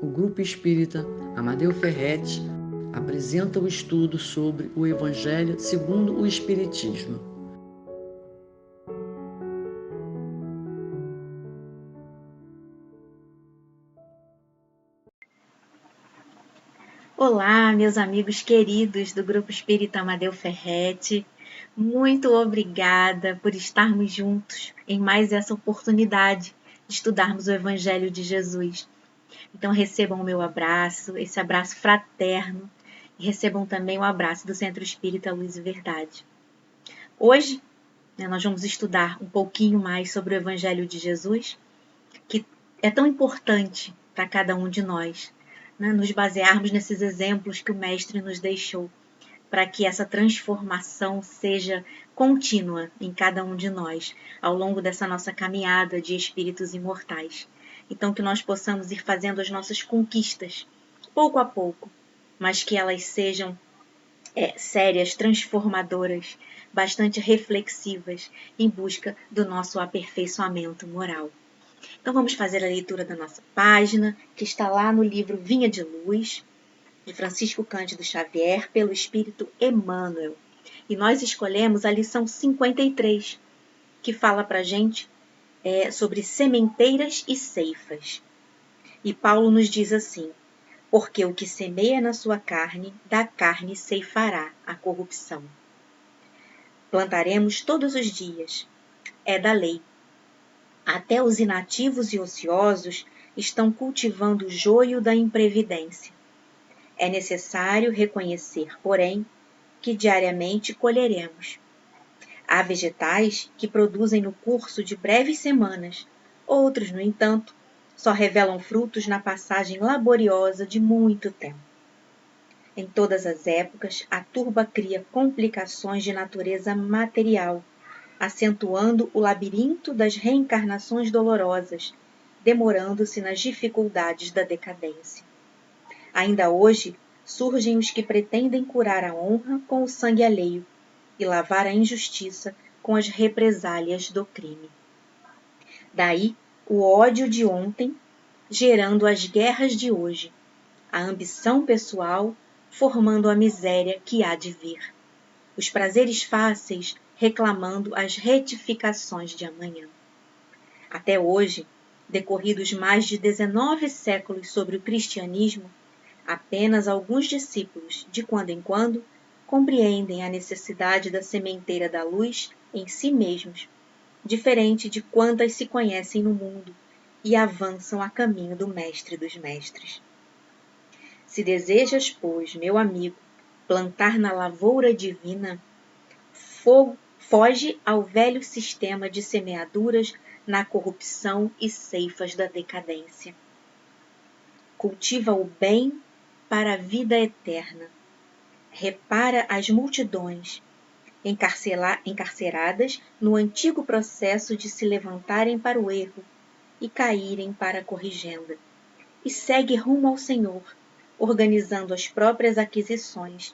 o Grupo Espírita Amadeu Ferretti apresenta o estudo sobre o Evangelho segundo o Espiritismo. Olá, meus amigos queridos do Grupo Espírita Amadeu Ferretti. Muito obrigada por estarmos juntos em mais essa oportunidade de estudarmos o Evangelho de Jesus. Então recebam o meu abraço, esse abraço fraterno, e recebam também o abraço do Centro Espírita Luz e Verdade. Hoje, nós vamos estudar um pouquinho mais sobre o Evangelho de Jesus, que é tão importante para cada um de nós, nos basearmos nesses exemplos que o Mestre nos deixou, para que essa transformação seja contínua em cada um de nós, ao longo dessa nossa caminhada de espíritos imortais. Então, que nós possamos ir fazendo as nossas conquistas, pouco a pouco, mas que elas sejam sérias, transformadoras, bastante reflexivas, em busca do nosso aperfeiçoamento moral. Então vamos fazer a leitura da nossa página, que está lá no livro Vinha de Luz, de Francisco Cândido Xavier, pelo Espírito Emmanuel. E nós escolhemos a lição 53, que fala para a gente sobre sementeiras e ceifas. E Paulo nos diz assim: porque o que semeia na sua carne, da carne ceifará a corrupção. Plantaremos todos os dias, é da lei. Até os inativos e ociosos estão cultivando o joio da imprevidência. É necessário reconhecer, porém, que diariamente colheremos. Há vegetais que produzem no curso de breves semanas, outros, no entanto, só revelam frutos na passagem laboriosa de muito tempo. Em todas as épocas, a turba cria complicações de natureza material, acentuando o labirinto das reencarnações dolorosas, demorando-se nas dificuldades da decadência. Ainda hoje, surgem os que pretendem curar a honra com o sangue alheio e lavar a injustiça com as represálias do crime. Daí, o ódio de ontem, gerando as guerras de hoje, a ambição pessoal, formando a miséria que há de vir, os prazeres fáceis reclamando as retificações de amanhã. Até hoje, decorridos mais de 19 séculos sobre o cristianismo, apenas alguns discípulos, de quando em quando, compreendem a necessidade da sementeira da luz em si mesmos, diferente de quantas se conhecem no mundo e avançam a caminho do Mestre dos Mestres. Se desejas, pois, meu amigo, plantar na lavoura divina, foge ao velho sistema de semeaduras na corrupção e ceifas da decadência. Cultiva o bem para a vida eterna. Repara as multidões, encarceradas no antigo processo de se levantarem para o erro e caírem para a corrigenda, e segue rumo ao Senhor, organizando as próprias aquisições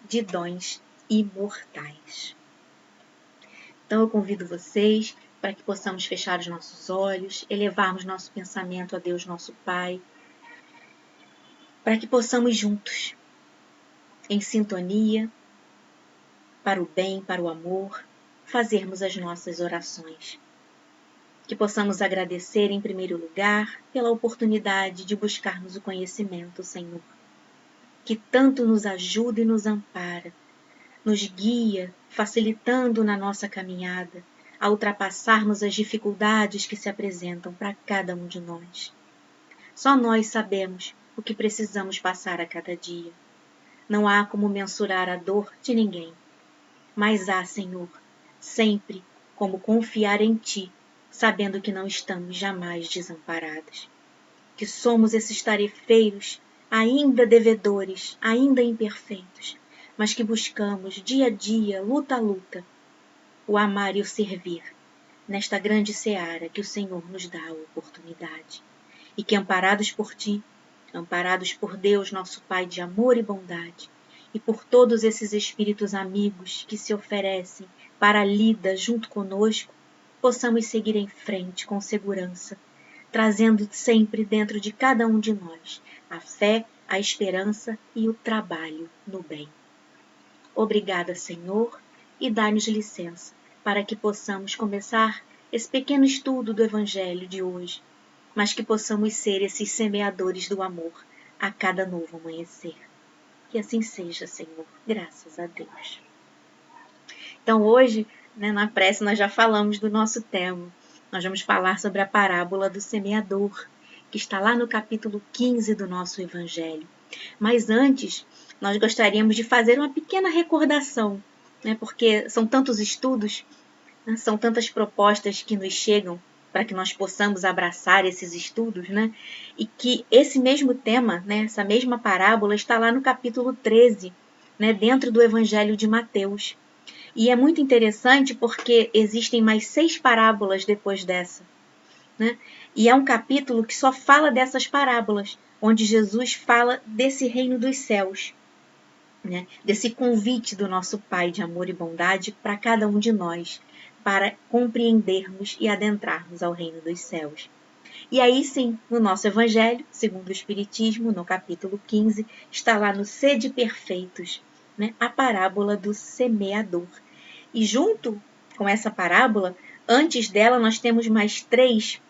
de dons imortais. Então eu convido vocês para que possamos fechar os nossos olhos, elevarmos nosso pensamento a Deus nosso Pai, para que possamos juntos, em sintonia, para o bem, para o amor, fazermos as nossas orações. Que possamos agradecer em primeiro lugar pela oportunidade de buscarmos o conhecimento, Senhor, que tanto nos ajuda e nos ampara, nos guia, facilitando na nossa caminhada, a ultrapassarmos as dificuldades que se apresentam para cada um de nós. Só nós sabemos o que precisamos passar a cada dia. Não há como mensurar a dor de ninguém, mas há, Senhor, sempre como confiar em Ti, sabendo que não estamos jamais desamparados. Que somos esses tarefeiros, ainda devedores, ainda imperfeitos, mas que buscamos dia a dia, luta a luta, o amar e o servir, nesta grande seara que o Senhor nos dá a oportunidade. E que amparados por Ti, amparados por Deus, nosso Pai de amor e bondade, e por todos esses espíritos amigos que se oferecem para a lida junto conosco, possamos seguir em frente com segurança, trazendo sempre dentro de cada um de nós a fé, a esperança e o trabalho no bem. Obrigada, Senhor, e dá-nos licença para que possamos começar esse pequeno estudo do Evangelho de hoje, mas que possamos ser esses semeadores do amor a cada novo amanhecer. Que assim seja, Senhor, graças a Deus. Então hoje, na prece, nós já falamos do nosso tema. Nós vamos falar sobre a parábola do semeador, que está lá no capítulo 15 do nosso Evangelho. Mas antes, nós gostaríamos de fazer uma pequena recordação, porque são tantos estudos, são tantas propostas que nos chegam para que nós possamos abraçar esses estudos, e que esse mesmo tema, essa mesma parábola, está lá no capítulo 13, dentro do Evangelho de Mateus. E é muito interessante porque existem mais 6 parábolas depois dessa. E é um capítulo que só fala dessas parábolas, onde Jesus fala desse reino dos céus, desse convite do nosso Pai de amor e bondade para cada um de nós, para compreendermos e adentrarmos ao reino dos céus. E aí sim, no nosso Evangelho, segundo o Espiritismo, no capítulo 15, está lá no Sede Perfeitos, a parábola do semeador. E junto com essa parábola, antes dela nós temos mais 3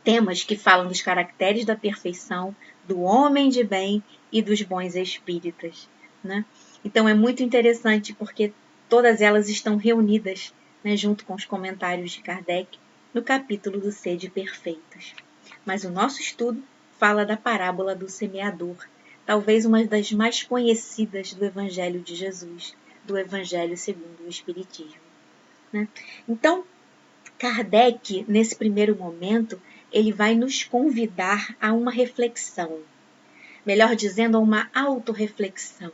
temas que falam dos caracteres da perfeição, do homem de bem e dos bons espíritas. Então é muito interessante porque todas elas estão reunidas, junto com os comentários de Kardec, no capítulo do Sede Perfeitos. Mas o nosso estudo fala da parábola do semeador, talvez uma das mais conhecidas do Evangelho de Jesus, do Evangelho segundo o Espiritismo. Então, Kardec, nesse primeiro momento, ele vai nos convidar a uma reflexão, melhor dizendo, a uma autorreflexão,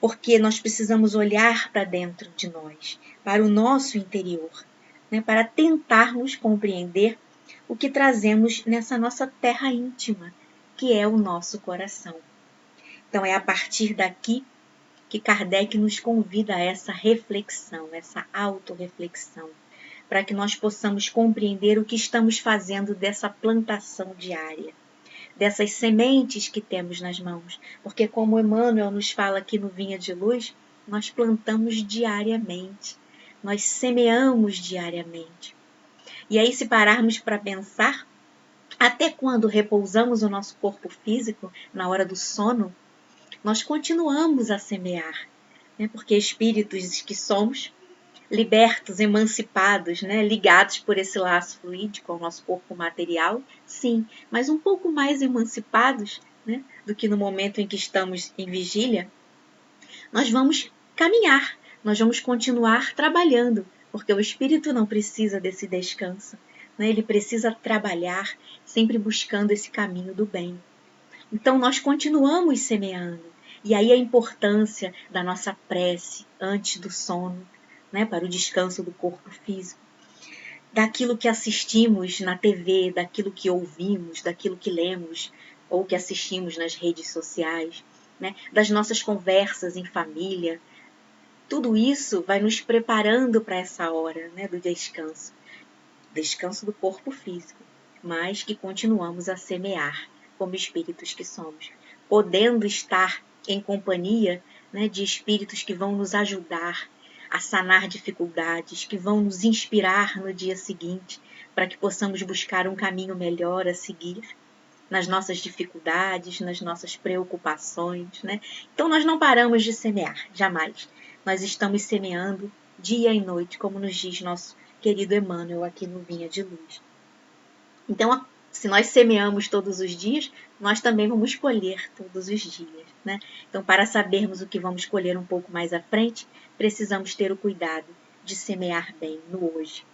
porque nós precisamos olhar para dentro de nós, para o nosso interior, para tentarmos compreender o que trazemos nessa nossa terra íntima, que é o nosso coração. Então é a partir daqui que Kardec nos convida a essa reflexão, essa autorreflexão, para que nós possamos compreender o que estamos fazendo dessa plantação diária, dessas sementes que temos nas mãos. Porque como Emmanuel nos fala aqui no Vinha de Luz, nós plantamos diariamente, nós semeamos diariamente. E aí, se pararmos para pensar, até quando repousamos o nosso corpo físico, na hora do sono, nós continuamos a semear, porque espíritos que somos, libertos, emancipados, ligados por esse laço fluídico ao nosso corpo material, sim, mas um pouco mais emancipados, do que no momento em que estamos em vigília, nós vamos caminhar, nós vamos continuar trabalhando, porque o espírito não precisa desse descanso, ele precisa trabalhar, sempre buscando esse caminho do bem. Então nós continuamos semeando, e aí a importância da nossa prece antes do sono, para o descanso do corpo físico, daquilo que assistimos na TV, daquilo que ouvimos, daquilo que lemos ou que assistimos nas redes sociais, das nossas conversas em família. Tudo isso vai nos preparando para essa hora, do descanso do corpo físico, mas que continuamos a semear como espíritos que somos, podendo estar em companhia, de espíritos que vão nos ajudar a sanar dificuldades, que vão nos inspirar no dia seguinte, para que possamos buscar um caminho melhor a seguir nas nossas dificuldades, nas nossas preocupações. Então nós não paramos de semear, jamais. Nós estamos semeando dia e noite, como nos diz nosso querido Emmanuel aqui no Vinha de Luz. Então, se nós semeamos todos os dias, nós também vamos colher todos os dias. Então, para sabermos o que vamos colher um pouco mais à frente, precisamos ter o cuidado de semear bem no hoje,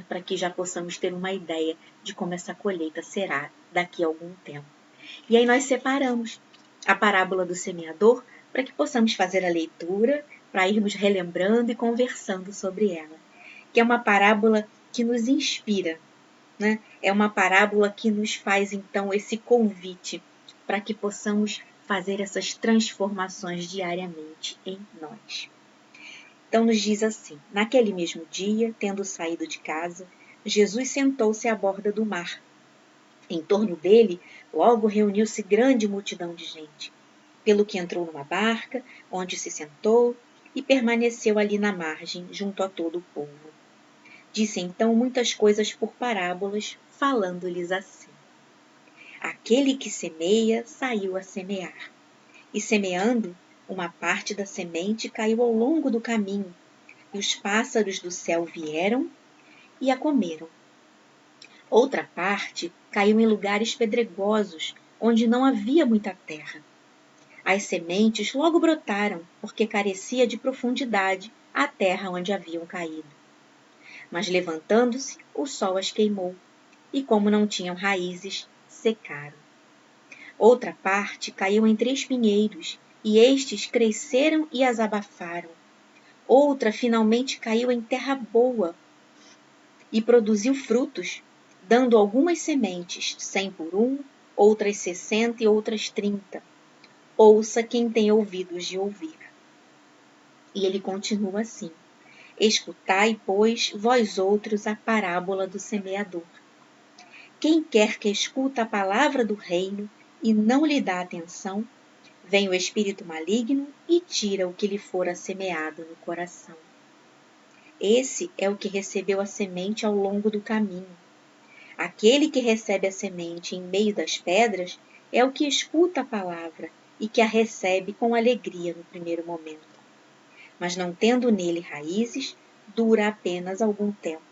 para que já possamos ter uma ideia de como essa colheita será daqui a algum tempo. E aí nós separamos a parábola do semeador para que possamos fazer a leitura, para irmos relembrando e conversando sobre ela, que é uma parábola que nos inspira, é uma parábola que nos faz, então, esse convite para que possamos fazer essas transformações diariamente em nós. Então, nos diz assim: naquele mesmo dia, tendo saído de casa, Jesus sentou-se à borda do mar Em torno dele, logo reuniu-se grande multidão de gente, pelo que entrou numa barca, onde se sentou e permaneceu ali na margem, junto a todo o povo. Disse então muitas coisas por parábolas, falando-lhes assim. Aquele que semeia saiu a semear, e semeando, uma parte da semente caiu ao longo do caminho, e os pássaros do céu vieram e a comeram. Outra parte caiu em lugares pedregosos, onde não havia muita terra. As sementes logo brotaram, porque carecia de profundidade a terra onde haviam caído. Mas levantando-se, o sol as queimou, e como não tinham raízes, secaram. Outra parte caiu entre espinheiros, e estes cresceram e as abafaram. Outra finalmente caiu em terra boa e produziu frutos, dando algumas sementes 100 por 1, outras 60 e outras 30. Ouça quem tem ouvidos de ouvir. E ele continua assim. Escutai, pois, vós outros, a parábola do semeador. Quem quer que escuta a palavra do reino e não lhe dá atenção, vem o espírito maligno e tira o que lhe fora semeado no coração. Esse é o que recebeu a semente ao longo do caminho. Aquele que recebe a semente em meio das pedras é o que escuta a palavra e que a recebe com alegria no primeiro momento. Mas não tendo nele raízes, dura apenas algum tempo.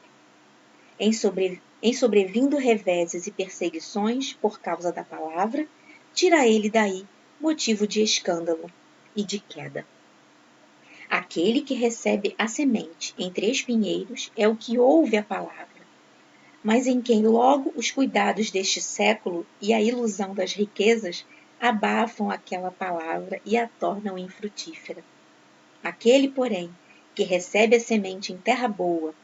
Em sobrevindo reveses e perseguições por causa da palavra, tira ele daí motivo de escândalo e de queda. Aquele que recebe a semente entre espinheiros é o que ouve a palavra, mas em quem logo os cuidados deste século e a ilusão das riquezas abafam aquela palavra e a tornam infrutífera. Aquele, porém, que recebe a semente em terra boa,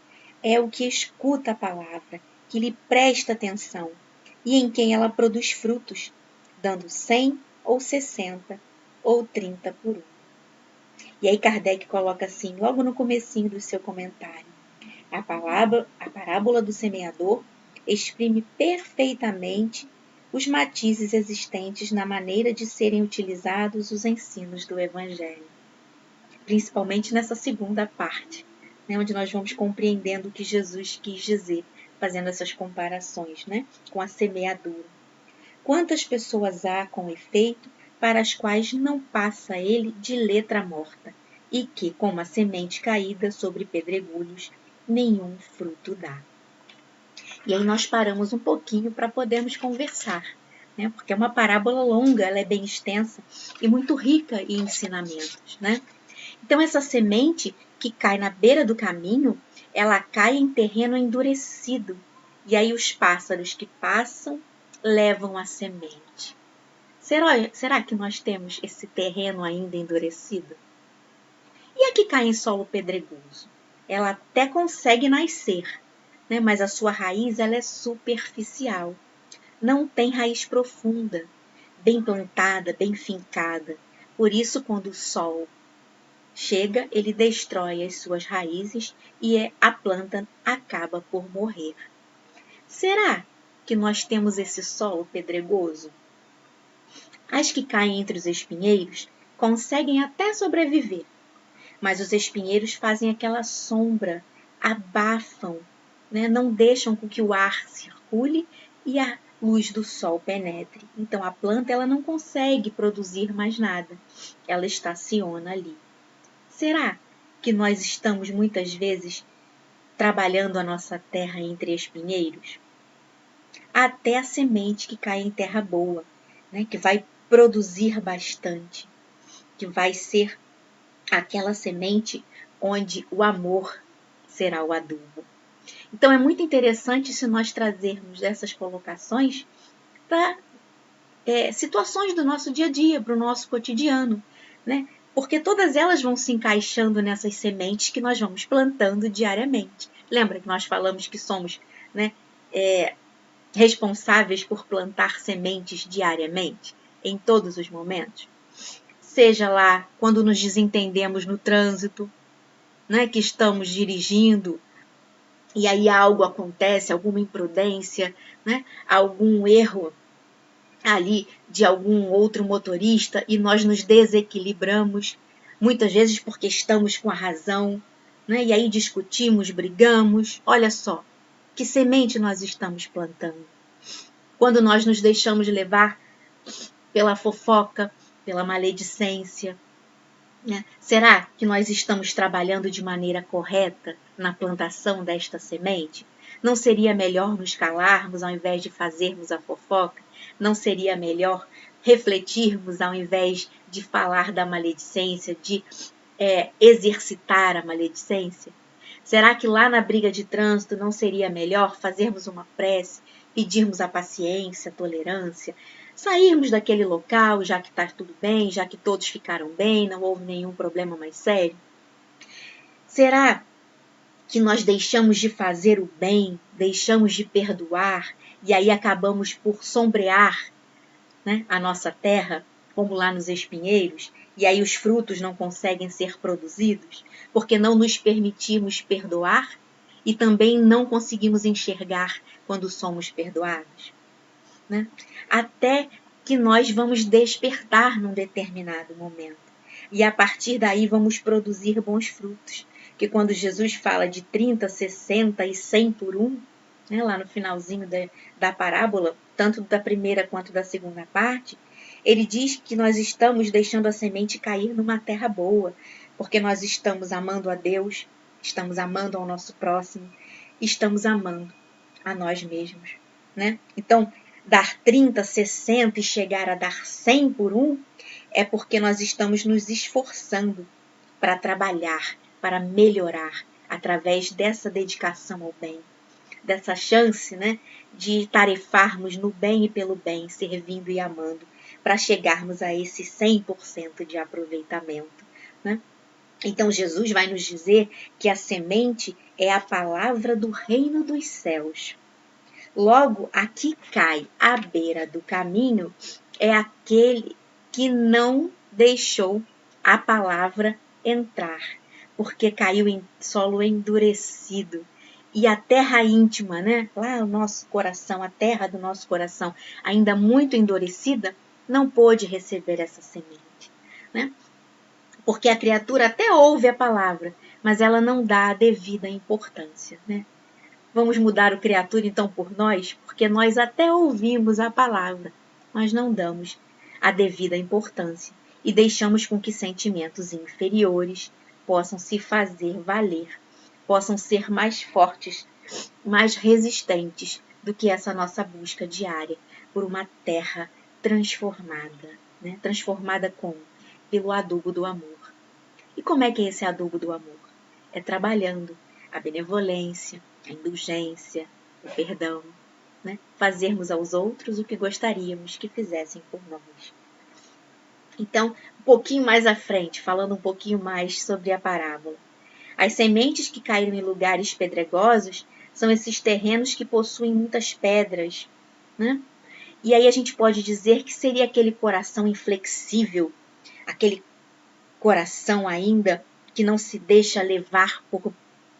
é o que escuta a palavra, que lhe presta atenção, e em quem ela produz frutos, dando 100 ou 60 ou 30 por 1. E aí Kardec coloca assim, logo no comecinho do seu comentário, a parábola do semeador exprime perfeitamente os matizes existentes na maneira de serem utilizados os ensinos do Evangelho, principalmente nessa segunda parte, onde nós vamos compreendendo o que Jesus quis dizer, fazendo essas comparações, com a semeadura. Quantas pessoas há, com efeito, para as quais não passa ele de letra morta, e que, como a semente caída sobre pedregulhos, nenhum fruto dá. E aí nós paramos um pouquinho para podermos conversar, porque é uma parábola longa, ela é bem extensa e muito rica em ensinamentos, Então, essa semente que cai na beira do caminho, ela cai em terreno endurecido. E aí os pássaros que passam levam a semente. Será que nós temos esse terreno ainda endurecido? E a que cai em solo pedregoso? Ela até consegue nascer, mas a sua raiz ela é superficial. Não tem raiz profunda, bem plantada, bem fincada. Por isso, quando o sol chega, ele destrói as suas raízes e a planta acaba por morrer. Será que nós temos esse solo pedregoso? As que caem entre os espinheiros conseguem até sobreviver, mas os espinheiros fazem aquela sombra, abafam, não deixam com que o ar circule e a luz do sol penetre. Então a planta ela não consegue produzir mais nada, ela estaciona ali. Será que nós estamos muitas vezes trabalhando a nossa terra entre espinheiros? Até a semente que cai em terra boa, que vai produzir bastante, que vai ser aquela semente onde o amor será o adubo. Então é muito interessante se nós trazermos essas colocações para situações do nosso dia a dia, para o nosso cotidiano, Porque todas elas vão se encaixando nessas sementes que nós vamos plantando diariamente. Lembra que nós falamos que somos responsáveis por plantar sementes diariamente, em todos os momentos? Seja lá quando nos desentendemos no trânsito, que estamos dirigindo e aí algo acontece, alguma imprudência, né? Algum erro ali de algum outro motorista e nós nos desequilibramos, muitas vezes porque estamos com a razão, né? E aí discutimos, brigamos. Olha só, que semente nós estamos plantando. Quando nós nos deixamos levar pela fofoca, pela maledicência, né? Será que nós estamos trabalhando de maneira correta na plantação desta semente? Não seria melhor nos calarmos ao invés de fazermos a fofoca? Não seria melhor refletirmos ao invés de falar da maledicência, de exercitar a maledicência? Será que lá na briga de trânsito não seria melhor fazermos uma prece, pedirmos a paciência, a tolerância, sairmos daquele local, já que está tudo bem, já que todos ficaram bem, não houve nenhum problema mais sério? Será que nós deixamos de fazer o bem, deixamos de perdoar e aí acabamos por sombrear, né, a nossa terra, como lá nos espinheiros, e aí os frutos não conseguem ser produzidos, porque não nos permitimos perdoar e também não conseguimos enxergar quando somos perdoados, né? Até que nós vamos despertar num determinado momento. E a partir daí vamos produzir bons frutos. Que quando Jesus fala de 30, 60 e 100 por um, né, lá no finalzinho da parábola, tanto da primeira quanto da segunda parte, ele diz que nós estamos deixando a semente cair numa terra boa, porque nós estamos amando a Deus, estamos amando ao nosso próximo, estamos amando a nós mesmos, né? Então, dar 30, 60 e chegar a dar 100 por um é porque nós estamos nos esforçando para trabalhar, para melhorar, através dessa dedicação ao bem, dessa chance, né, de tarefarmos no bem e pelo bem, servindo e amando, para chegarmos a esse 100% de aproveitamento, né? Então, Jesus vai nos dizer que a semente é a palavra do reino dos céus. Logo, a que cai à beira do caminho é aquele que não deixou a palavra entrar, porque caiu em solo endurecido. E a terra íntima, né? Lá o nosso coração, a terra do nosso coração, ainda muito endurecida, não pôde receber essa semente, né? Porque a criatura até ouve a palavra, mas ela não dá a devida importância, né? Vamos mudar o criatura então por nós, porque nós até ouvimos a palavra, mas não damos a devida importância e deixamos com que sentimentos inferiores possam se fazer valer, possam ser mais fortes, mais resistentes do que essa nossa busca diária por uma terra transformada, né? Transformada como? Pelo adubo do amor. E como é que é esse adubo do amor? É trabalhando a benevolência, a indulgência, o perdão, né? Fazermos aos outros o que gostaríamos que fizessem por nós. Então, um pouquinho mais à frente, falando um pouquinho mais sobre a parábola. As sementes que caíram em lugares pedregosos são esses terrenos que possuem muitas pedras, né? E aí a gente pode dizer que seria aquele coração inflexível, aquele coração ainda que não se deixa levar por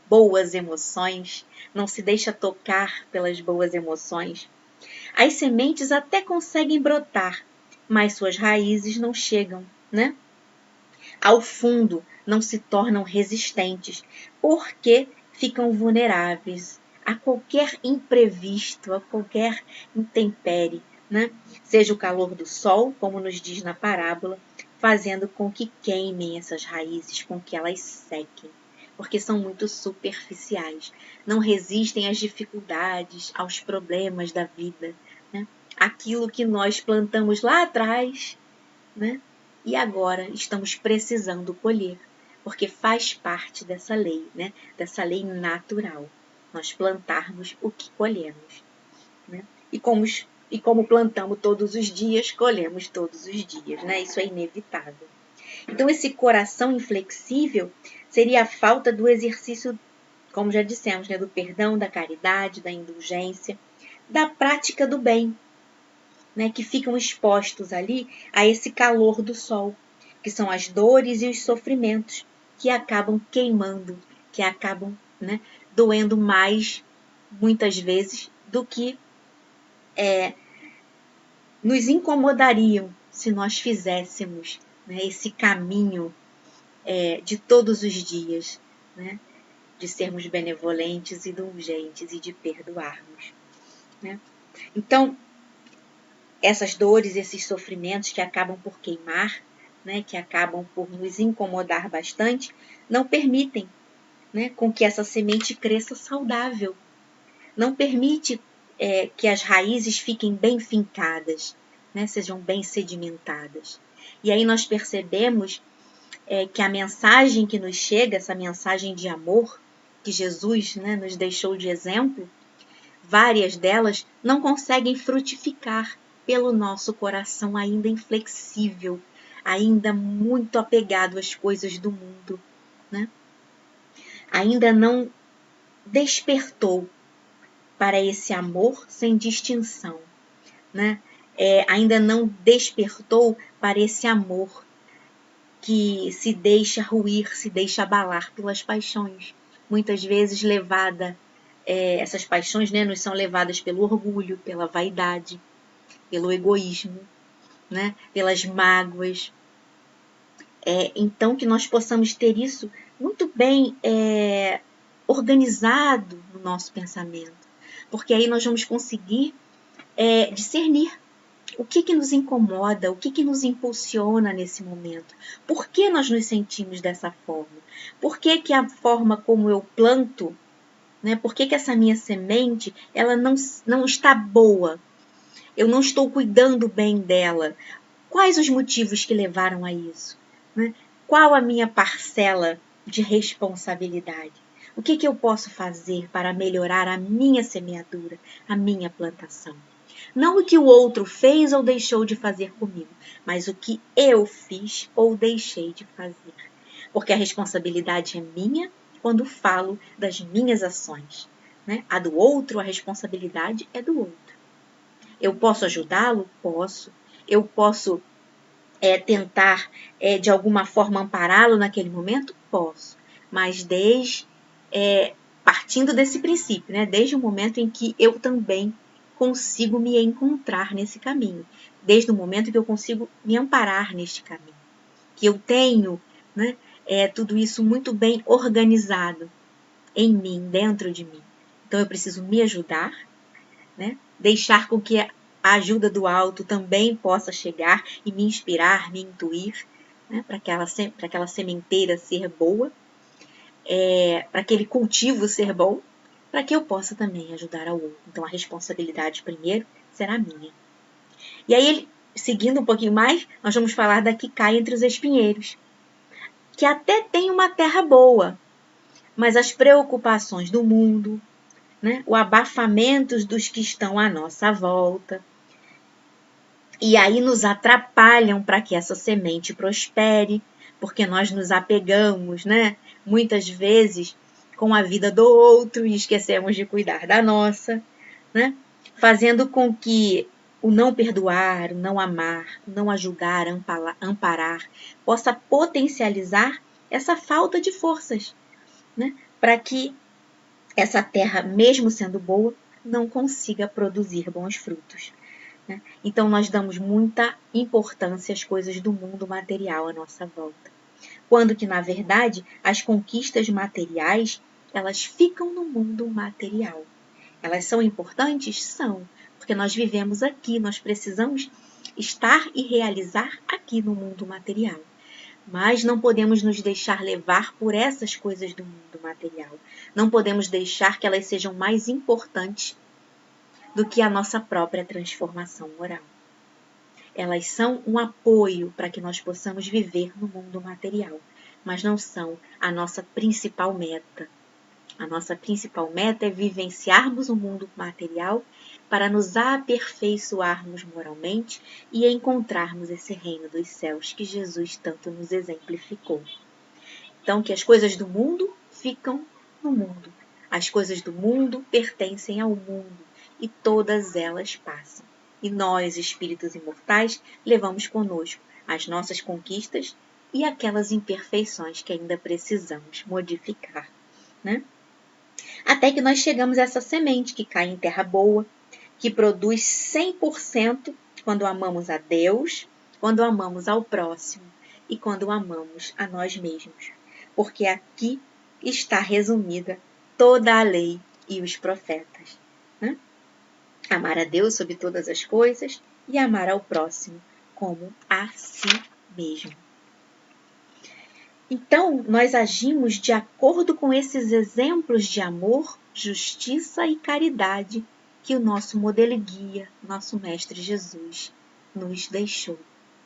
boas emoções, não se deixa tocar pelas boas emoções. As sementes até conseguem brotar, mas suas raízes não chegam, né? Ao fundo, não se tornam resistentes, porque ficam vulneráveis a qualquer imprevisto, a qualquer intempérie, né? Seja o calor do sol, como nos diz na parábola, fazendo com que queimem essas raízes, com que elas sequem, porque são muito superficiais, não resistem às dificuldades, aos problemas da vida, né? Aquilo que nós plantamos lá atrás, né? E agora estamos precisando colher, porque faz parte dessa lei, né? Dessa lei natural, nós plantarmos o que colhemos, né? E como plantamos todos os dias, colhemos todos os dias, né? Isso é inevitável. Então, esse coração inflexível seria a falta do exercício, como já dissemos, né? Do perdão, da caridade, da indulgência, da prática do bem, né? Que ficam expostos ali a esse calor do sol, que são as dores e os sofrimentos que acabam queimando, que acabam, né? doendo mais, muitas vezes, do que nos incomodariam se nós fizéssemos, né, esse caminho de todos os dias, né, de sermos benevolentes, indulgentes e de perdoarmos, né? Então, essas dores, esses sofrimentos que acabam por queimar, né, que acabam por nos incomodar bastante, não permitem, né, com que essa semente cresça saudável. Não permite que as raízes fiquem bem fincadas, né, sejam bem sedimentadas. E aí nós percebemos que a mensagem que nos chega, essa mensagem de amor que Jesus, né, nos deixou de exemplo, várias delas não conseguem frutificar pelo nosso coração ainda inflexível, ainda muito apegado às coisas do mundo, né? Ainda não despertou para esse amor sem distinção, né? Ainda não despertou para esse amor que se deixa ruir, se deixa abalar pelas paixões, muitas vezes essas paixões, né, nos são levadas pelo orgulho, pela vaidade, pelo egoísmo, né, pelas mágoas. Então, que nós possamos ter isso muito bem organizado no nosso pensamento, porque aí nós vamos conseguir discernir o que nos incomoda, o que nos impulsiona nesse momento, por que nós nos sentimos dessa forma, por que a forma como eu planto, né, por que essa minha semente ela não está boa, eu não estou cuidando bem dela, quais os motivos que levaram a isso, né? Qual a minha parcela de responsabilidade? O que eu posso fazer para melhorar a minha semeadura, a minha plantação? Não o que o outro fez ou deixou de fazer comigo, mas o que eu fiz ou deixei de fazer. Porque a responsabilidade é minha quando falo das minhas ações, né? A do outro, a responsabilidade é do outro. Eu posso ajudá-lo? Posso. Eu posso tentar, de alguma forma, ampará-lo naquele momento? Posso. Mas partindo desse princípio, né? Desde o momento em que eu também consigo me encontrar nesse caminho. Desde o momento que eu consigo me amparar neste caminho. Que eu tenho, né, tudo isso muito bem organizado em mim, dentro de mim. Então, eu preciso me ajudar, né? Deixar com que a ajuda do alto também possa chegar e me inspirar, me intuir, né? Para aquela sementeira ser boa, para aquele cultivo ser bom, para que eu possa também ajudar ao outro. Então, a responsabilidade primeiro será minha. E aí, seguindo um pouquinho mais, nós vamos falar da que cai entre os espinheiros, que até tem uma terra boa, mas as preocupações do mundo, né, o abafamento dos que estão à nossa volta, e aí nos atrapalham para que essa semente prospere, porque nós nos apegamos, né, muitas vezes com a vida do outro e esquecemos de cuidar da nossa, né, fazendo com que o não perdoar, o não amar, o não ajudar, amparar, possa potencializar essa falta de forças, né, para que essa terra, mesmo sendo boa, não consiga produzir bons frutos, né? Então, nós damos muita importância às coisas do mundo material à nossa volta. Quando que, na verdade, as conquistas materiais, elas ficam no mundo material. Elas são importantes? São, porque nós vivemos aqui, nós precisamos estar e realizar aqui no mundo material. Mas não podemos nos deixar levar por essas coisas do mundo material. Não podemos deixar que elas sejam mais importantes do que a nossa própria transformação moral. Elas são um apoio para que nós possamos viver no mundo material, mas não são a nossa principal meta. A nossa principal meta é vivenciarmos o mundo material para nos aperfeiçoarmos moralmente e encontrarmos esse reino dos céus que Jesus tanto nos exemplificou. Então, que as coisas do mundo ficam no mundo. As coisas do mundo pertencem ao mundo e todas elas passam. E nós, espíritos imortais, levamos conosco as nossas conquistas e aquelas imperfeições que ainda precisamos modificar, né? Até que nós chegamos a essa semente que cai em terra boa, que produz 100% quando amamos a Deus, quando amamos ao próximo e quando amamos a nós mesmos. Porque aqui está resumida toda a lei e os profetas. Né? Amar a Deus sobre todas as coisas e amar ao próximo como a si mesmo. Então, nós agimos de acordo com esses exemplos de amor, justiça e caridade que o nosso modelo e guia, nosso Mestre Jesus, nos deixou,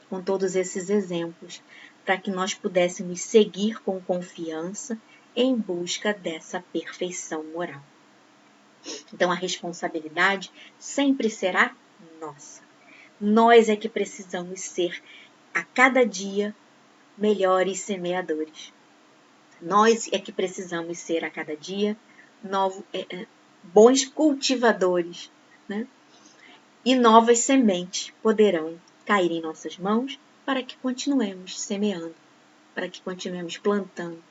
com todos esses exemplos, para que nós pudéssemos seguir com confiança em busca dessa perfeição moral. Então, a responsabilidade sempre será nossa. Nós é que precisamos ser, a cada dia, melhores semeadores. Nós é que precisamos ser, a cada dia, bons cultivadores, né? E novas sementes poderão cair em nossas mãos para que continuemos semeando, para que continuemos plantando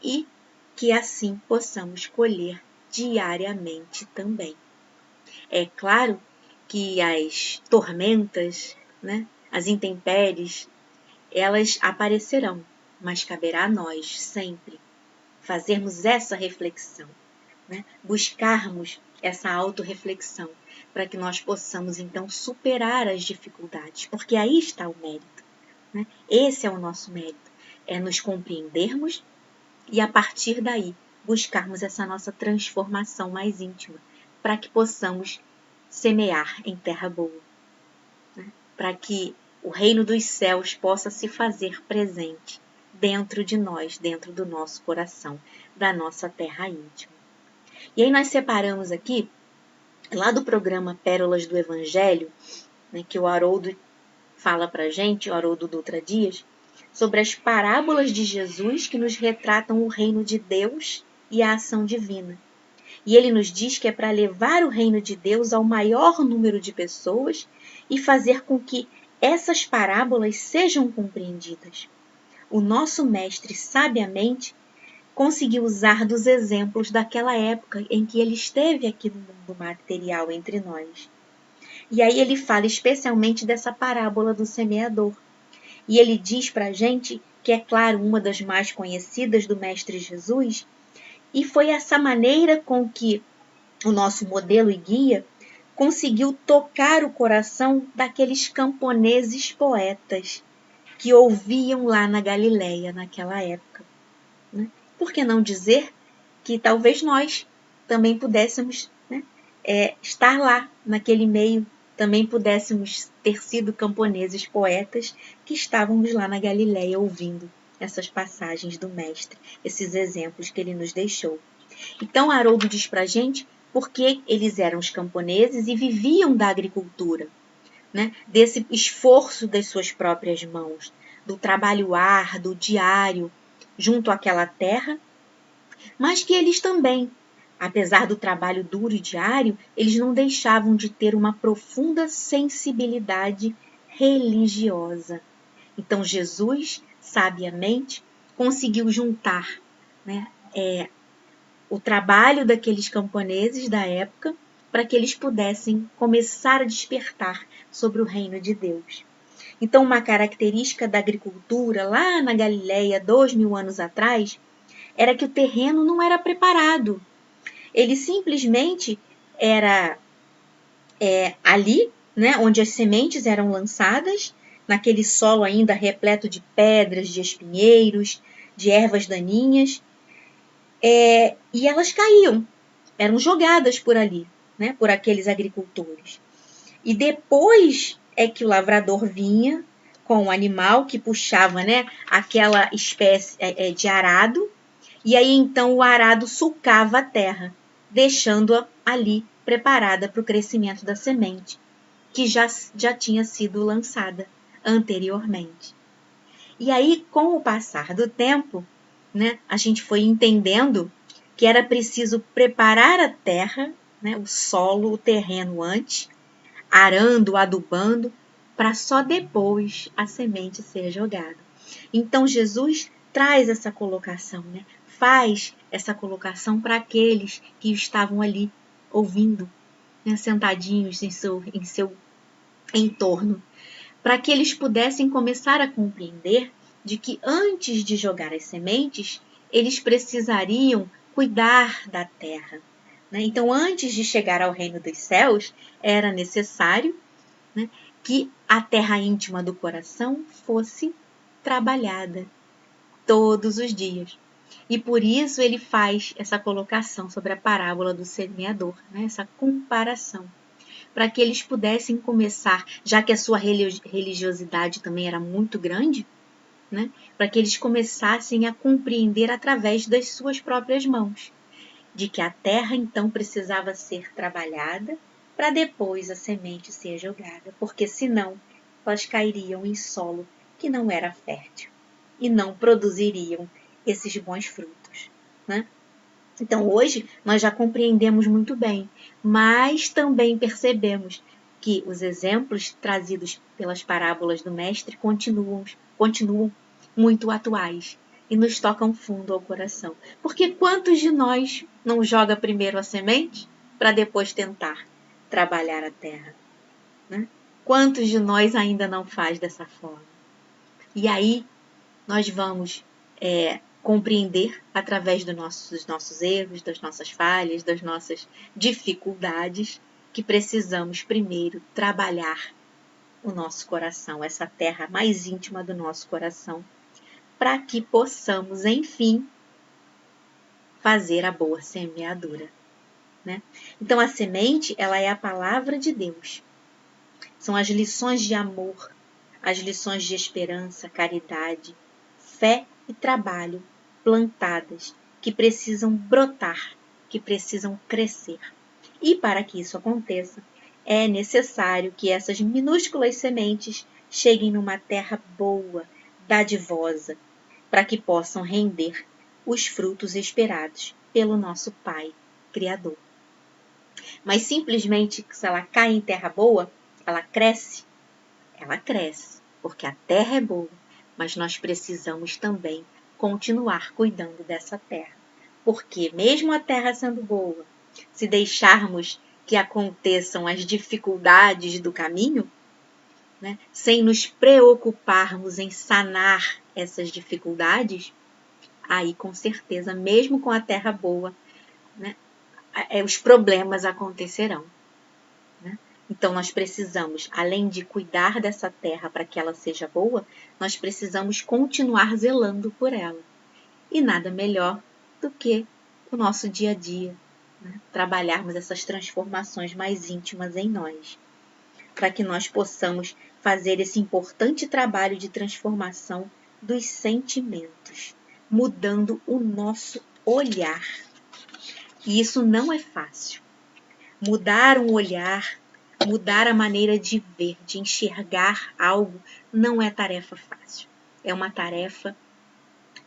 e que assim possamos colher diariamente também. É claro que as tormentas, né, as intempéries, elas aparecerão, mas caberá a nós sempre fazermos essa reflexão, né? Buscarmos essa autorreflexão, para que nós possamos então superar as dificuldades, porque aí está o mérito. Né? Esse é o nosso mérito, é nos compreendermos e a partir daí buscarmos essa nossa transformação mais íntima, para que possamos semear em terra boa, né? Para que o reino dos céus possa se fazer presente dentro de nós, dentro do nosso coração, da nossa terra íntima. E aí nós separamos aqui, lá do programa Pérolas do Evangelho, né, que o Haroldo fala para a gente, o Haroldo Dutra Dias, sobre as parábolas de Jesus que nos retratam o reino de Deus e a ação divina. E ele nos diz que é para levar o reino de Deus ao maior número de pessoas e fazer com que essas parábolas sejam compreendidas. O nosso mestre, sabiamente, conseguiu usar dos exemplos daquela época em que ele esteve aqui no mundo material entre nós. E aí ele fala especialmente dessa parábola do semeador. E ele diz para a gente, que é claro, uma das mais conhecidas do Mestre Jesus, e foi essa maneira com que o nosso modelo e guia conseguiu tocar o coração daqueles camponeses poetas que ouviam lá na Galileia naquela época. Né? Por que não dizer que talvez nós também pudéssemos, né, estar lá naquele meio, também pudéssemos ter sido camponeses poetas que estávamos lá na Galileia ouvindo essas passagens do Mestre, esses exemplos que ele nos deixou. Então Haroldo diz para a gente porque eles eram os camponeses e viviam da agricultura, né, desse esforço das suas próprias mãos, do trabalho árduo, diário, junto àquela terra, mas que eles também, apesar do trabalho duro e diário, eles não deixavam de ter uma profunda sensibilidade religiosa. Então Jesus, sabiamente, conseguiu juntar, né, o trabalho daqueles camponeses da época para que eles pudessem começar a despertar sobre o reino de Deus. Então, uma característica da agricultura lá na Galileia, 2000 anos atrás, era que o terreno não era preparado. Ele simplesmente era ali, né, onde as sementes eram lançadas, naquele solo ainda repleto de pedras, de espinheiros, de ervas daninhas, e elas caíam, eram jogadas por ali, né, por aqueles agricultores. E depois é que o lavrador vinha com o animal que puxava, né, aquela espécie de arado, e aí então o arado sulcava a terra, deixando-a ali preparada para o crescimento da semente, que já tinha sido lançada anteriormente. E aí, com o passar do tempo, né, a gente foi entendendo que era preciso preparar a terra, né, o solo, o terreno antes, arando, adubando, para só depois a semente ser jogada. Então Jesus traz essa colocação, né? faz essa colocação para aqueles que estavam ali ouvindo, né, sentadinhos em seu entorno, para que eles pudessem começar a compreender de que antes de jogar as sementes, eles precisariam cuidar da terra. Né? Então, antes de chegar ao reino dos céus, era necessário, né, que a terra íntima do coração fosse trabalhada todos os dias. E por isso ele faz essa colocação sobre a parábola do semeador, né? Essa comparação, para que eles pudessem começar, já que a sua religiosidade também era muito grande, né? Para que eles começassem a compreender através das suas próprias mãos, de que a terra então precisava ser trabalhada para depois a semente ser jogada, porque senão elas cairiam em solo que não era fértil e não produziriam esses bons frutos, né? Então, hoje, nós já compreendemos muito bem, mas também percebemos que os exemplos trazidos pelas parábolas do Mestre continuam muito atuais e nos tocam fundo ao coração. Porque quantos de nós não joga primeiro a semente para depois tentar trabalhar a terra? Né? Quantos de nós ainda não faz dessa forma? E aí, nós vamos compreender através dos nossos erros, das nossas falhas, das nossas dificuldades, que precisamos primeiro trabalhar o nosso coração, essa terra mais íntima do nosso coração, para que possamos, enfim, fazer a boa semeadura. Né? Então, a semente, ela é a palavra de Deus. São as lições de amor, as lições de esperança, caridade, fé e trabalho plantadas, que precisam brotar, que precisam crescer. E para que isso aconteça, é necessário que essas minúsculas sementes cheguem numa terra boa, dadivosa, para que possam render os frutos esperados pelo nosso Pai Criador. Mas simplesmente, se ela cai em terra boa, ela cresce, porque a terra é boa, mas nós precisamos também continuar cuidando dessa terra. Porque mesmo a terra sendo boa, se deixarmos que aconteçam as dificuldades do caminho, né, sem nos preocuparmos em sanar essas dificuldades, aí com certeza, mesmo com a terra boa, né, os problemas acontecerão. Né? Então nós precisamos, além de cuidar dessa terra para que ela seja boa, nós precisamos continuar zelando por ela. E nada melhor do que o nosso dia a dia, né? Trabalharmos essas transformações mais íntimas em nós, para que nós possamos fazer esse importante trabalho de transformação dos sentimentos, mudando o nosso olhar. E isso não é fácil. Mudar um olhar, mudar a maneira de ver, de enxergar algo, não é tarefa fácil. É uma tarefa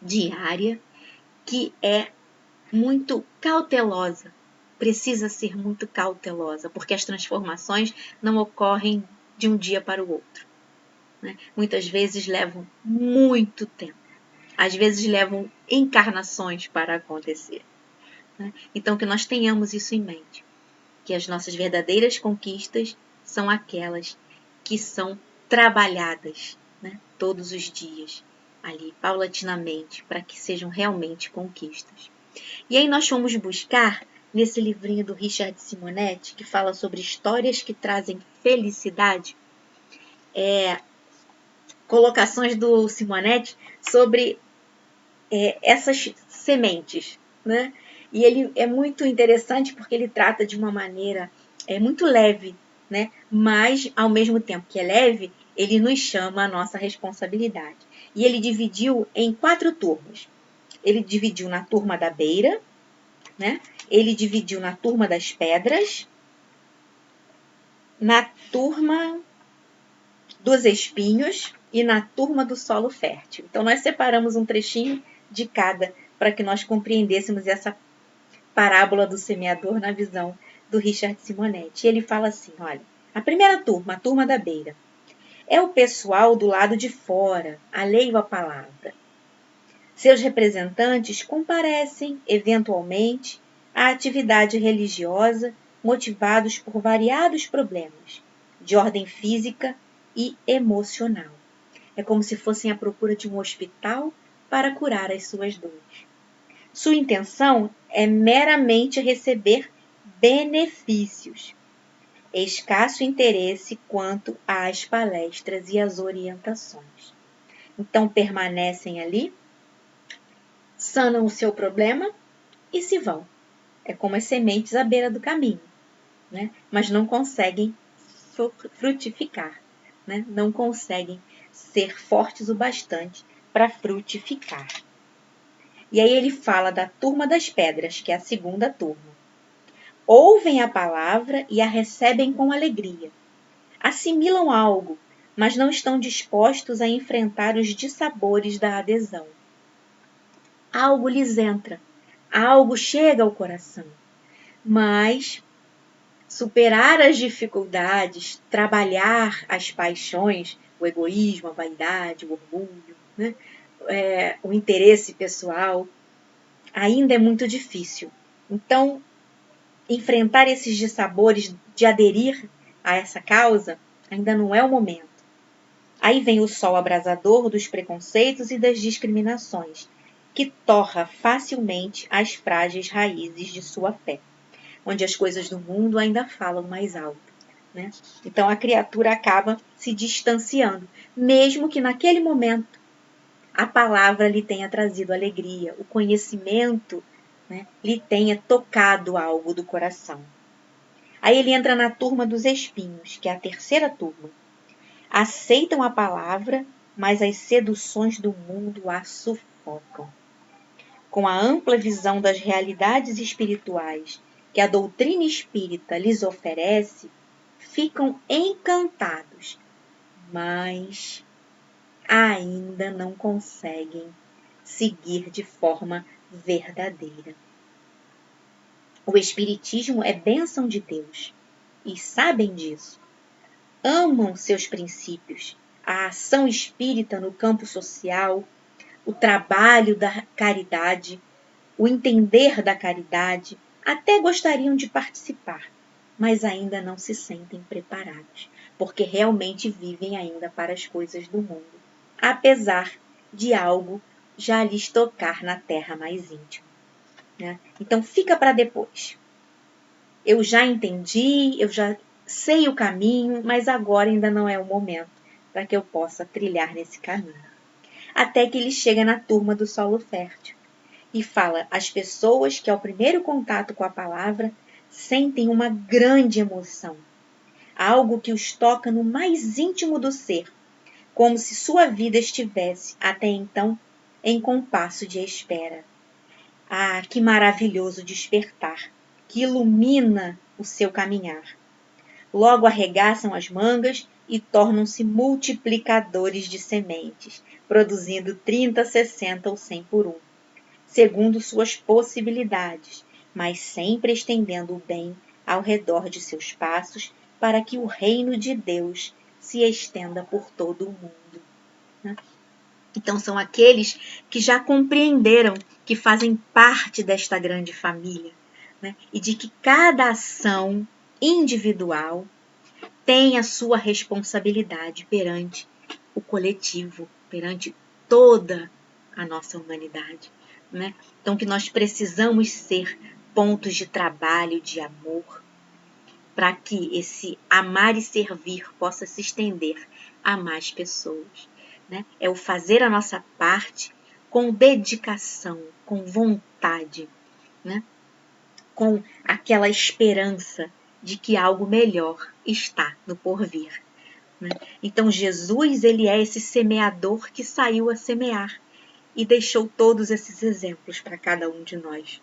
diária que é muito cautelosa. Precisa ser muito cautelosa, porque as transformações não ocorrem de um dia para o outro. Né? Muitas vezes levam muito tempo. Às vezes levam encarnações para acontecer. Né? Então, que nós tenhamos isso em mente. Que as nossas verdadeiras conquistas são aquelas que são trabalhadas, né, todos os dias, ali, paulatinamente, para que sejam realmente conquistas. E aí nós fomos buscar, nesse livrinho do Richard Simonetti, que fala sobre histórias que trazem felicidade, colocações do Simonetti sobre essas sementes, né? E ele é muito interessante porque ele trata de uma maneira muito leve, né? Mas, ao mesmo tempo que é leve, ele nos chama a nossa responsabilidade. E ele dividiu em 4 turmas. Ele dividiu na turma da beira, né? Ele dividiu na turma das pedras, na turma dos espinhos e na turma do solo fértil. Então, nós separamos um trechinho de cada para que nós compreendêssemos essa parábola do semeador na visão do Richard Simonetti. E ele fala assim, olha, a primeira turma, a turma da beira, é o pessoal do lado de fora, alheio à palavra. Seus representantes comparecem, eventualmente, à atividade religiosa, motivados por variados problemas, de ordem física e emocional. É como se fossem à procura de um hospital para curar as suas dores. Sua intenção é meramente receber benefícios. Escasso interesse quanto às palestras e às orientações. Então permanecem ali, sanam o seu problema e se vão. É como as sementes à beira do caminho, né? Mas não conseguem frutificar, né? Não conseguem ser fortes o bastante para frutificar. E aí ele fala da turma das pedras, que é a segunda turma. Ouvem a palavra e a recebem com alegria. Assimilam algo, mas não estão dispostos a enfrentar os dissabores da adesão. Algo lhes entra, algo chega ao coração, mas superar as dificuldades, trabalhar as paixões, o egoísmo, a vaidade, o orgulho, né? O interesse pessoal, ainda é muito difícil. Então, enfrentar esses dissabores de aderir a essa causa ainda não é o momento. Aí vem o sol abrasador dos preconceitos e das discriminações, que torra facilmente as frágeis raízes de sua fé, onde as coisas do mundo ainda falam mais alto, né? Então a criatura acaba se distanciando, mesmo que naquele momento a palavra lhe tenha trazido alegria, o conhecimento, né, lhe tenha tocado algo do coração. Aí ele entra na turma dos espinhos, que é a terceira turma. Aceitam a palavra, mas as seduções do mundo a sufocam. Com a ampla visão das realidades espirituais que a doutrina espírita lhes oferece, ficam encantados, mas ainda não conseguem seguir de forma verdadeira. O Espiritismo é bênção de Deus e sabem disso. Amam seus princípios, a ação espírita no campo social, o trabalho da caridade, o entender da caridade, até gostariam de participar, mas ainda não se sentem preparados, porque realmente vivem ainda para as coisas do mundo, apesar de algo já lhes tocar na terra mais íntima, né? Então fica para depois. Eu já entendi, eu já sei o caminho, mas agora ainda não é o momento para que eu possa trilhar nesse caminho. Até que ele chega na turma do solo fértil e fala: as pessoas que ao primeiro contato com a palavra sentem uma grande emoção, algo que os toca no mais íntimo do ser, como se sua vida estivesse, até então, em compasso de espera. Ah, que maravilhoso despertar, que ilumina o seu caminhar. Logo arregaçam as mangas e tornam-se multiplicadores de sementes, produzindo 30, 60 ou 100 por um, segundo suas possibilidades, mas sempre estendendo o bem ao redor de seus passos para que o reino de Deus se estenda por todo o mundo. Então são aqueles que já compreenderam que fazem parte desta grande família, né? E de que cada ação individual tem a sua responsabilidade perante o coletivo, perante toda a nossa humanidade, né? Então que nós precisamos ser pontos de trabalho, de amor, para que esse amar e servir possa se estender a mais pessoas, né? É o fazer a nossa parte com dedicação, com vontade, né? Com aquela esperança de que algo melhor está no porvir, né? Então Jesus, ele é esse semeador que saiu a semear e deixou todos esses exemplos para cada um de nós,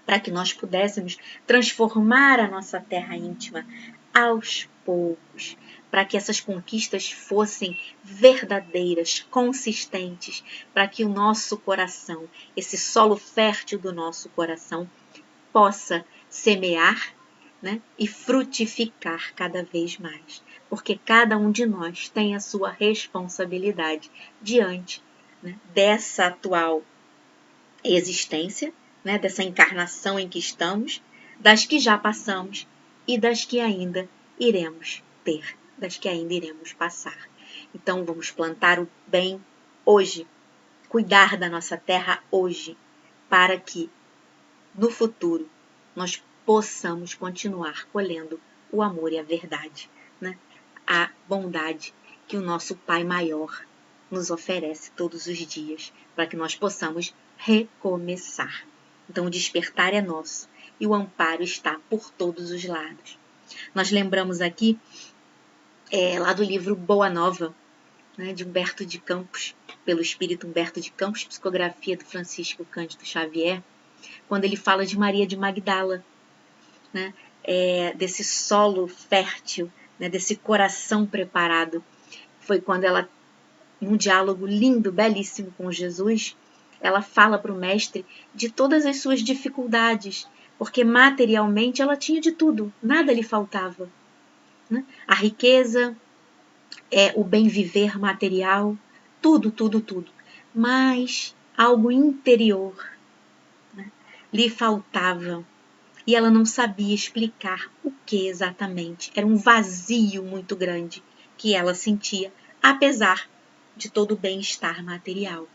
para que nós pudéssemos transformar a nossa terra íntima aos poucos, para que essas conquistas fossem verdadeiras, consistentes, para que o nosso coração, esse solo fértil do nosso coração, possa semear, né, e frutificar cada vez mais, porque cada um de nós tem a sua responsabilidade diante, né, dessa atual existência, né, dessa encarnação em que estamos, das que já passamos e das que ainda iremos ter, das que ainda iremos passar. Então vamos plantar o bem hoje, cuidar da nossa terra hoje, para que no futuro nós possamos continuar colhendo o amor e a verdade, né? A bondade que o nosso Pai Maior nos oferece todos os dias, para que nós possamos recomeçar. Então o despertar é nosso e o amparo está por todos os lados. Nós lembramos aqui, lá do livro Boa Nova, né, de Humberto de Campos, pelo espírito Humberto de Campos, psicografia do Francisco Cândido Xavier, quando ele fala de Maria de Magdala, né, desse solo fértil, né, desse coração preparado. Foi quando ela, num diálogo lindo, belíssimo com Jesus, ela fala para o mestre de todas as suas dificuldades, porque materialmente ela tinha de tudo, nada lhe faltava, né? A riqueza, o bem viver material, tudo, tudo, tudo. Mas algo interior, né, lhe faltava e ela não sabia explicar o que exatamente. Era um vazio muito grande que ela sentia, apesar de todo o bem-estar material.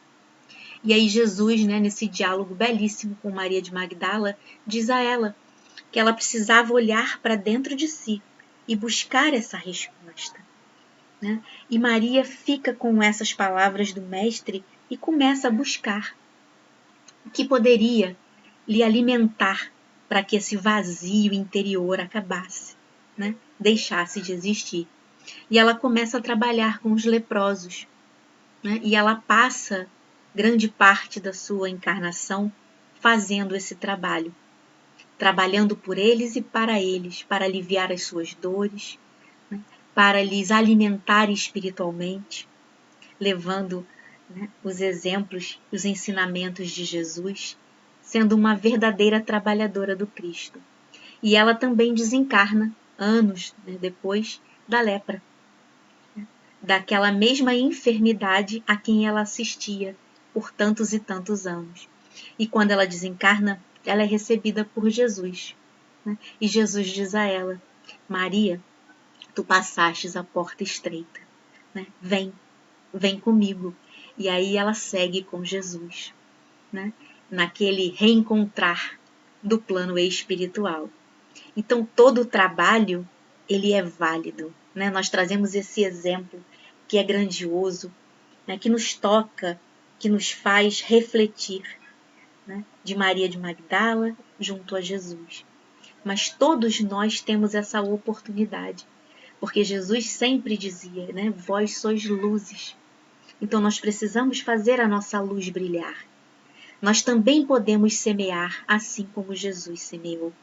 E aí Jesus, né, nesse diálogo belíssimo com Maria de Magdala, diz a ela que ela precisava olhar para dentro de si e buscar essa resposta, né? E Maria fica com essas palavras do Mestre e começa a buscar o que poderia lhe alimentar para que esse vazio interior acabasse, né? Deixasse de existir. E ela começa a trabalhar com os leprosos, né? E ela passa grande parte da sua encarnação fazendo esse trabalho, trabalhando por eles e para aliviar as suas dores, né, para lhes alimentar espiritualmente, levando, né, os exemplos, os ensinamentos de Jesus, sendo uma verdadeira trabalhadora do Cristo. E ela também desencarna anos, né, depois da lepra, né, daquela mesma enfermidade a quem ela assistia por tantos e tantos anos. E quando ela desencarna, ela é recebida por Jesus, né? E Jesus diz a ela: Maria, tu passastes a porta estreita, né? Vem comigo. E aí ela segue com Jesus, né, naquele reencontrar do plano espiritual. Então todo o trabalho ele é válido, né? Nós trazemos esse exemplo que é grandioso, né, que nos toca, que nos faz refletir, né, de Maria de Magdala junto a Jesus. Mas todos nós temos essa oportunidade, porque Jesus sempre dizia, né, vós sois luzes. Então nós precisamos fazer a nossa luz brilhar. Nós também podemos semear assim como Jesus semeou,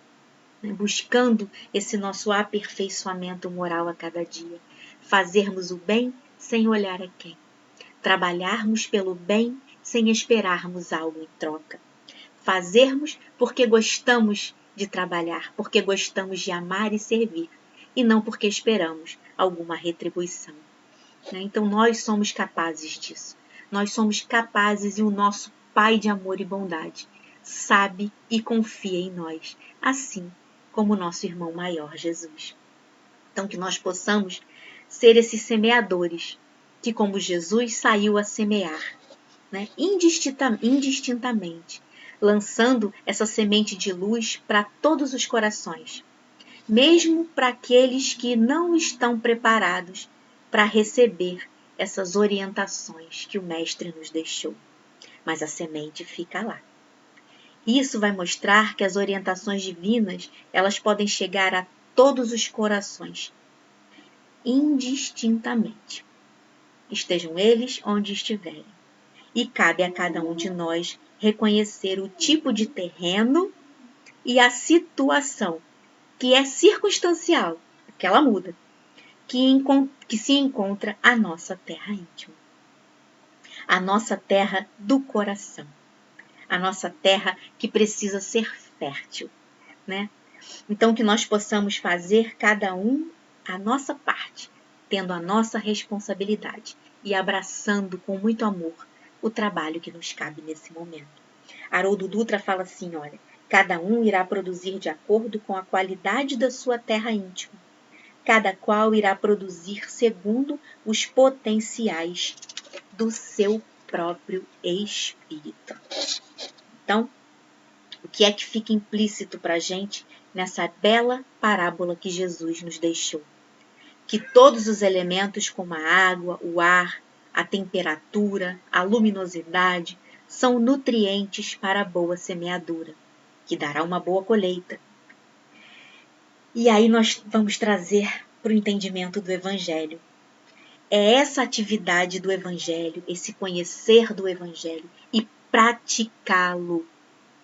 né, buscando esse nosso aperfeiçoamento moral a cada dia. Fazermos o bem sem olhar a quem. Trabalharmos pelo bem sem esperarmos algo em troca. Fazermos porque gostamos de trabalhar, porque gostamos de amar e servir, e não porque esperamos alguma retribuição. Então nós somos capazes disso. Nós somos capazes e o nosso Pai de amor e bondade sabe e confia em nós, assim como o nosso irmão maior, Jesus. Então que nós possamos ser esses semeadores, que como Jesus saiu a semear, né, indistintamente, lançando essa semente de luz para todos os corações, mesmo para aqueles que não estão preparados para receber essas orientações que o Mestre nos deixou. Mas a semente fica lá. Isso vai mostrar que as orientações divinas, elas podem chegar a todos os corações, indistintamente, estejam eles onde estiverem. E cabe a cada um de nós reconhecer o tipo de terreno e a situação, que é circunstancial, que ela muda, que se encontra a nossa terra íntima, a nossa terra do coração, a nossa terra que precisa ser fértil, né? Então que nós possamos fazer cada um a nossa parte, tendo a nossa responsabilidade e abraçando com muito amor o trabalho que nos cabe nesse momento. Haroldo Dutra fala assim, olha, cada um irá produzir de acordo com a qualidade da sua terra íntima. Cada qual irá produzir segundo os potenciais do seu próprio espírito. Então, o que é que fica implícito para a gente nessa bela parábola que Jesus nos deixou? Que todos os elementos como a água, o ar, a temperatura, a luminosidade, são nutrientes para a boa semeadura, que dará uma boa colheita. E aí nós vamos trazer para o entendimento do Evangelho. É essa atividade do Evangelho, esse conhecer do Evangelho e praticá-lo,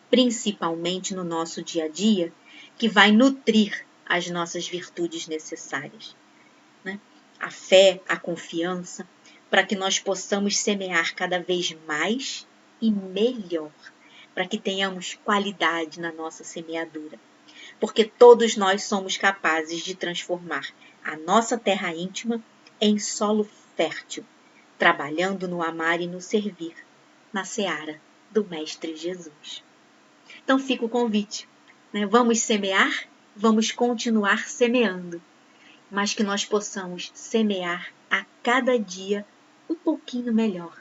principalmente no nosso dia a dia, que vai nutrir as nossas virtudes necessárias, né? A fé, a confiança, para que nós possamos semear cada vez mais e melhor, para que tenhamos qualidade na nossa semeadura. Porque todos nós somos capazes de transformar a nossa terra íntima em solo fértil, trabalhando no amar e no servir, na seara do Mestre Jesus. Então fica o convite, né? Vamos semear, vamos continuar semeando, mas que nós possamos semear a cada dia um pouquinho melhor,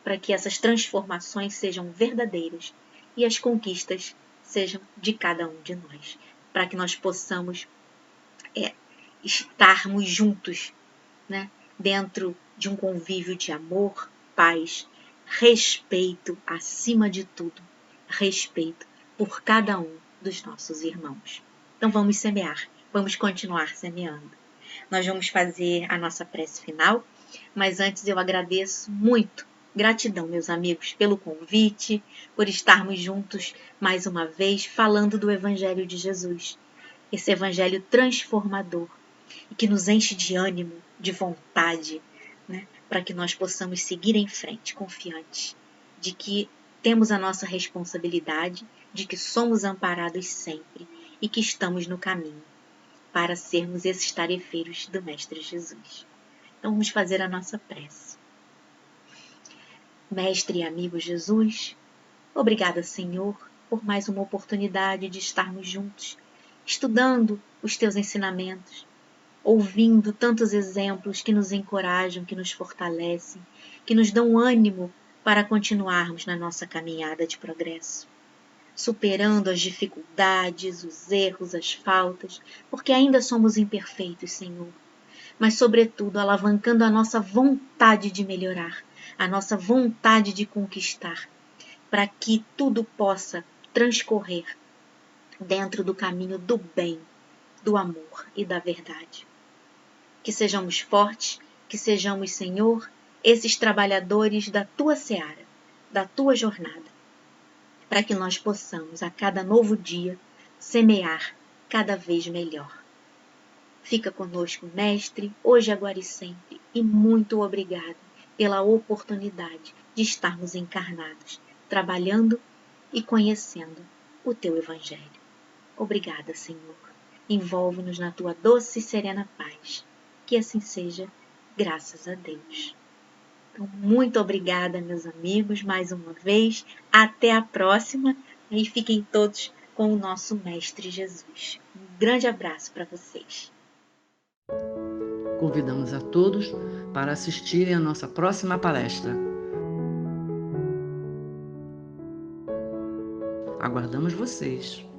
para que essas transformações sejam verdadeiras e as conquistas sejam de cada um de nós, para que nós possamos estarmos juntos, né? Dentro de um convívio de amor, paz, respeito acima de tudo, respeito por cada um dos nossos irmãos. Então vamos semear, vamos continuar semeando. Nós vamos fazer a nossa prece final, mas antes eu agradeço muito, gratidão, meus amigos, pelo convite, por estarmos juntos mais uma vez falando do Evangelho de Jesus, esse Evangelho transformador e que nos enche de ânimo, de vontade, né, para que nós possamos seguir em frente, confiantes de que temos a nossa responsabilidade, de que somos amparados sempre e que estamos no caminho para sermos esses tarefeiros do Mestre Jesus. Então vamos fazer a nossa prece. Mestre e amigo Jesus, obrigada, Senhor, por mais uma oportunidade de estarmos juntos, estudando os teus ensinamentos, ouvindo tantos exemplos que nos encorajam, que nos fortalecem, que nos dão ânimo para continuarmos na nossa caminhada de progresso, superando as dificuldades, os erros, as faltas, porque ainda somos imperfeitos, Senhor, mas, sobretudo, alavancando a nossa vontade de melhorar, a nossa vontade de conquistar, para que tudo possa transcorrer dentro do caminho do bem, do amor e da verdade. Que sejamos fortes, que sejamos, Senhor, esses trabalhadores da Tua seara, da Tua jornada, para que nós possamos, a cada novo dia, semear cada vez melhor. Fica conosco, Mestre, hoje, agora e sempre, e muito obrigado pela oportunidade de estarmos encarnados, trabalhando e conhecendo o Teu Evangelho. Obrigada, Senhor. Envolve-nos na Tua doce e serena paz. Que assim seja, graças a Deus. Então, muito obrigada, meus amigos, mais uma vez. Até a próxima e fiquem todos com o nosso Mestre Jesus. Um grande abraço para vocês. Convidamos a todos para assistirem à nossa próxima palestra. Aguardamos vocês!